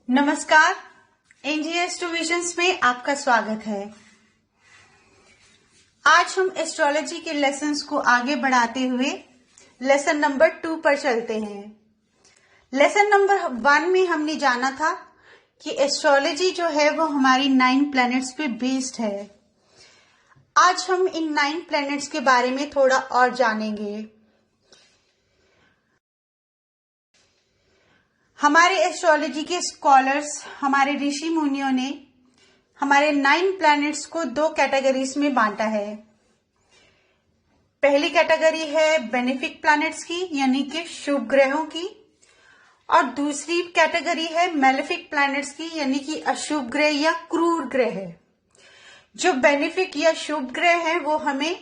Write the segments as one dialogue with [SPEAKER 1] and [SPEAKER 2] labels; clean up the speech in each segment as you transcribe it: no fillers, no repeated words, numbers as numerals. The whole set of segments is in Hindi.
[SPEAKER 1] नमस्कार, एनजीएस टू विजन्स में आपका स्वागत है। आज हम एस्ट्रोलॉजी के लेसन्स को आगे बढ़ाते हुए लेसन नंबर 2 पर चलते हैं। लेसन नंबर 1 में हमने जाना था कि एस्ट्रोलॉजी जो है वो हमारी 9 प्लैनेट्स पे बेस्ड है। आज हम इन 9 प्लैनेट्स के बारे में थोड़ा और जानेंगे। हमारे एस्ट्रोलॉजी के स्कॉलर्स, हमारे ऋषि मुनियों ने हमारे 9 प्लैनेट्स को 2 कैटेगरीज में बांटा है। पहली कैटेगरी है बेनिफिक प्लैनेट्स की, यानी कि शुभ ग्रहों की, और दूसरी कैटेगरी है मेलेफिक प्लैनेट्स की, यानी कि अशुभ ग्रह या क्रूर ग्रह है। जो बेनिफिक या शुभ ग्रह हैं वो हमें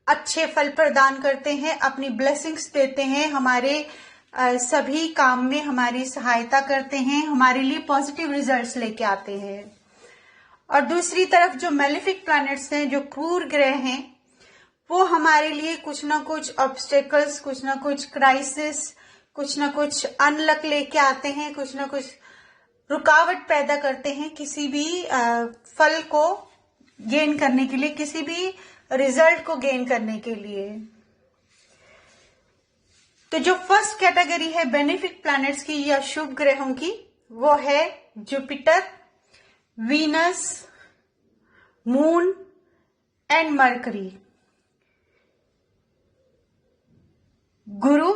[SPEAKER 1] अच्छे फल प्रदान करते हैं, अपनी ब्लेसिंग्स देते हैं, हमारे सभी काम में हमारी सहायता करते हैं, हमारे लिए पॉजिटिव रिजल्ट्स लेके आते हैं। और दूसरी तरफ जो मेलेफिक प्लैनेट्स हैं, जो क्रूर ग्रह हैं, वो हमारे लिए कुछ ना कुछ ऑब्स्टेकल्स, कुछ ना कुछ क्राइसिस, कुछ ना कुछ अनलक लेके आते हैं, कुछ ना कुछ रुकावट पैदा करते हैं किसी भी फल को गेन करने के लिए, किसी भी रिजल्ट को गेन करने के लिए। तो जो फर्स्ट कैटेगरी है बेनिफिक प्लैनेट्स की या शुभ ग्रहों की, वो है Jupiter, Venus, moon and mercury. गुरु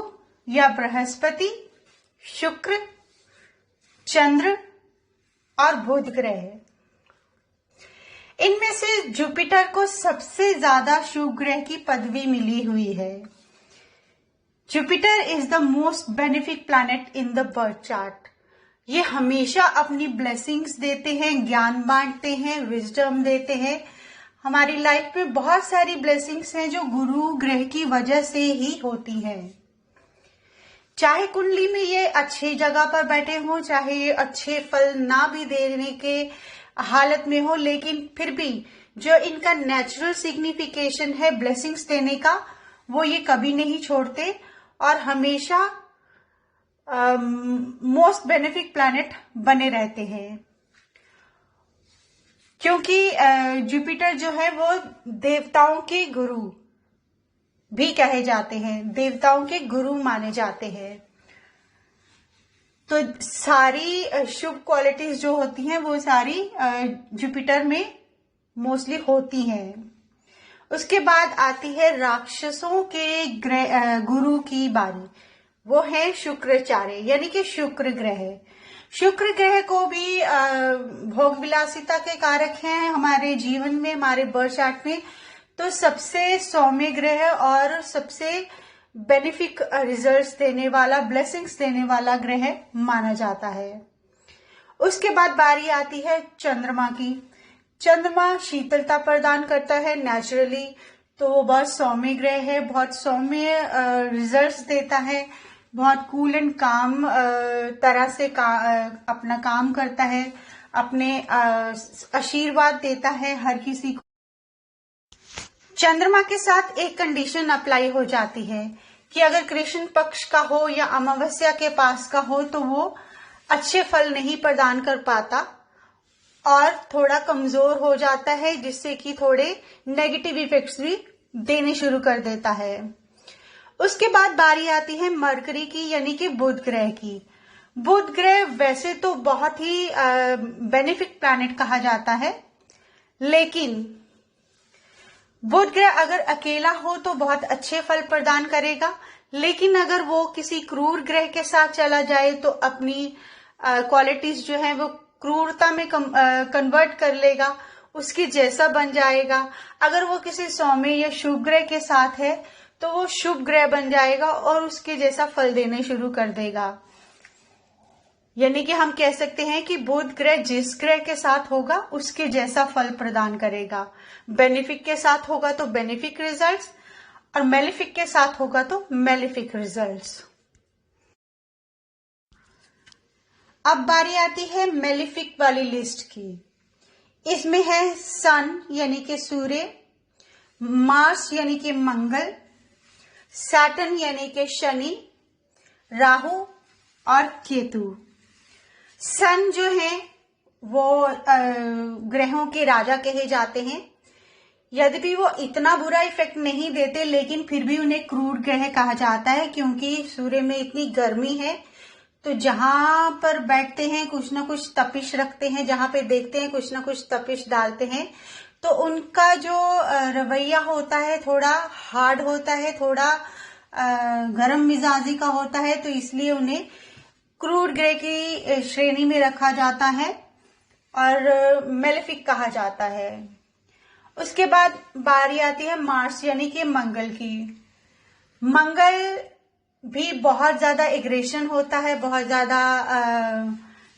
[SPEAKER 1] या बृहस्पति, शुक्र, चंद्र और बुध ग्रह है। इनमें से जुपिटर को सबसे ज्यादा शुभ ग्रह की पदवी मिली हुई है। Jupiter is the most benefic planet in the birth chart. ये हमेशा अपनी ब्लेसिंग्स देते हैं, ज्ञान बांटते हैं, विजडम देते हैं। हमारी लाइफ में बहुत सारी ब्लेसिंग्स हैं जो गुरु ग्रह की वजह से ही होती हैं। चाहे कुंडली में ये अच्छी जगह पर बैठे हों, चाहे ये अच्छे फल ना भी देने के हालत में हो, लेकिन फिर भी जो इनका नेचुरल सिग्निफिकेशन है ब्लेसिंग्स देने का, वो ये कभी नहीं छोड़ते और हमेशा मोस्ट बेनिफिक प्लैनेट बने रहते हैं। क्योंकि जुपिटर जो है वो देवताओं के गुरु भी कहे जाते हैं, देवताओं के गुरु माने जाते हैं। तो सारी शुभ क्वालिटीज जो होती हैं वो सारी जुपिटर में मोस्टली होती हैं। उसके बाद आती है राक्षसों के गुरु की बारी, वो है शुक्राचार्य, यानी कि शुक्र ग्रह। शुक्र ग्रह को भी भोग विलासिता के कारक हैं हमारे जीवन में, हमारे बर्थ चार्ट में। तो सबसे सौम्य ग्रह और सबसे बेनिफिक रिजल्ट्स देने वाला, ब्लेसिंग्स देने वाला ग्रह माना जाता है। उसके बाद बारी आती है चंद्रमा की। चंद्रमा शीतलता प्रदान करता है नेचुरली, तो वो बहुत सौम्य ग्रह है, बहुत सौम्य रिजल्ट्स देता है, बहुत कूल एंड काम तरह से अपना काम करता है, अपने आशीर्वाद देता है हर किसी को। चंद्रमा के साथ एक कंडीशन अप्लाई हो जाती है कि अगर कृष्ण पक्ष का हो या अमावस्या के पास का हो तो वो अच्छे फल नहीं प्रदान कर पाता और थोड़ा कमजोर हो जाता है, जिससे कि थोड़े नेगेटिव इफेक्ट्स भी देने शुरू कर देता है। उसके बाद बारी आती है मरकरी की, यानी कि बुध ग्रह की। बुध ग्रह वैसे तो बहुत ही बेनिफिक प्लैनेट कहा जाता है, लेकिन बुध ग्रह अगर अकेला हो तो बहुत अच्छे फल प्रदान करेगा, लेकिन अगर वो किसी क्रूर ग्रह के साथ चला जाए तो अपनी क्वालिटीज जो है वो क्रूरता में कन्वर्ट कर लेगा, उसकी जैसा बन जाएगा। अगर वो किसी सौम्य या शुभ ग्रह के साथ है तो वो शुभ ग्रह बन जाएगा और उसके जैसा फल देने शुरू कर देगा। यानी कि हम कह सकते हैं कि बुध ग्रह जिस ग्रह के साथ होगा उसके जैसा फल प्रदान करेगा। बेनिफिक के साथ होगा तो बेनिफिक रिजल्ट्स, और मेलेफिक के साथ होगा तो मेलेफिक रिजल्ट्स। अब बारी आती है मेलेफिक वाली लिस्ट की। इसमें है सन यानी कि सूर्य, मार्स यानी कि मंगल, सैटर्न यानी कि शनि, राहु और केतु। सन जो है वो ग्रहों के राजा कहे जाते हैं। यद्यपि वो इतना बुरा इफेक्ट नहीं देते, लेकिन फिर भी उन्हें क्रूर ग्रह कहा जाता है, क्योंकि सूर्य में इतनी गर्मी है तो जहां पर बैठते हैं कुछ ना कुछ तपिश रखते हैं, जहां पे देखते हैं कुछ ना कुछ तपिश डालते हैं। तो उनका जो रवैया होता है थोड़ा हार्ड होता है, थोड़ा गर्म मिजाजी का होता है, तो इसलिए उन्हें क्रूर ग्रह की श्रेणी में रखा जाता है और मेलेफिक कहा जाता है। उसके बाद बारी आती है मार्स यानी कि मंगल की। मंगल भी बहुत ज्यादा एग्रेशन होता है, बहुत ज्यादा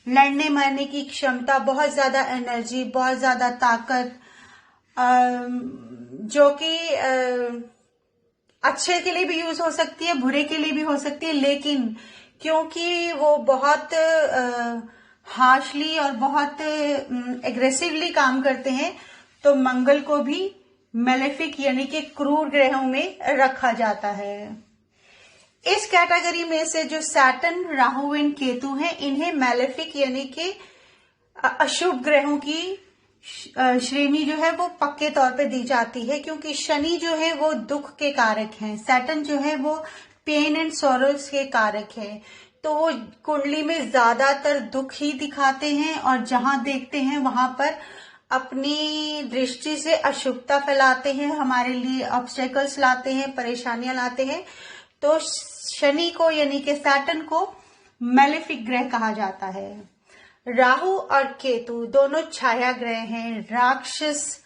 [SPEAKER 1] लड़ने मरने की क्षमता, बहुत ज्यादा एनर्जी, बहुत ज्यादा ताकत, जो कि अच्छे के लिए भी यूज हो सकती है, बुरे के लिए भी हो सकती है। लेकिन क्योंकि वो बहुत हार्शली और बहुत एग्रेसिवली काम करते हैं, तो मंगल को भी मेलेफिक यानी कि क्रूर ग्रहों में रखा जाता है। इस कैटेगरी में से जो सैटर्न, राहु एंड केतु हैं, इन्हें मेलेफिक यानी कि अशुभ ग्रहों की श्रेणी जो है वो पक्के तौर पे दी जाती है, क्योंकि शनि जो है वो दुख के कारक हैं, सैटर्न जो है वो पेन एंड सॉरोस के कारक है। तो वो कुंडली में ज्यादातर दुख ही दिखाते हैं और जहां देखते हैं वहां पर अपनी दृष्टि से अशुभता फैलाते हैं, हमारे लिए ऑब्स्टेकल्स लाते हैं, परेशानियां लाते हैं। तो शनि को यानी कि सैटर्न को मेलेफिक ग्रह कहा जाता है। राहु और केतु दोनों छाया ग्रह हैं, राक्षस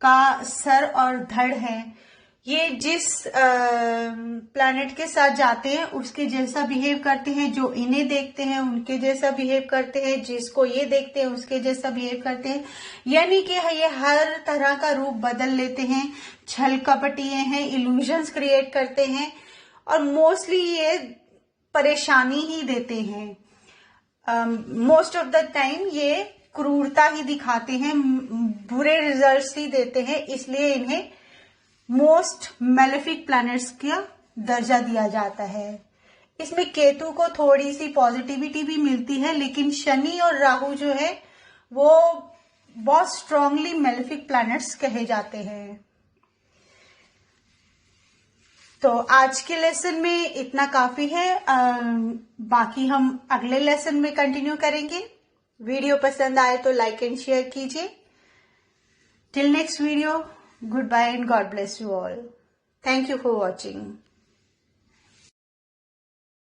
[SPEAKER 1] का सर और धड़ है। ये जिस प्लैनेट के साथ जाते हैं उसके जैसा बिहेव करते हैं, जो इन्हें देखते हैं उनके जैसा बिहेव करते हैं, जिसको ये देखते हैं उसके जैसा बिहेव करते हैं। यानी कि ये हर तरह का रूप बदल लेते हैं, छल कपटीय हैं, इल्यूजन्स क्रिएट करते हैं और मोस्टली ये परेशानी ही देते हैं। मोस्ट ऑफ द टाइम ये क्रूरता ही दिखाते हैं, बुरे रिजल्ट्स ही देते हैं, इसलिए इन्हें मोस्ट मेलेफिक प्लैनेट्स का दर्जा दिया जाता है। इसमें केतु को थोड़ी सी पॉजिटिविटी भी मिलती है, लेकिन शनि और राहु जो है वो बहुत स्ट्रांगली मेलेफिक प्लैनेट्स कहे जाते हैं। तो आज के लेसन में इतना काफी है, बाकी हम अगले लेसन में कंटिन्यू करेंगे। वीडियो पसंद आए तो लाइक एंड शेयर कीजिए। Till next video, goodbye and God bless you all. Thank you for watching.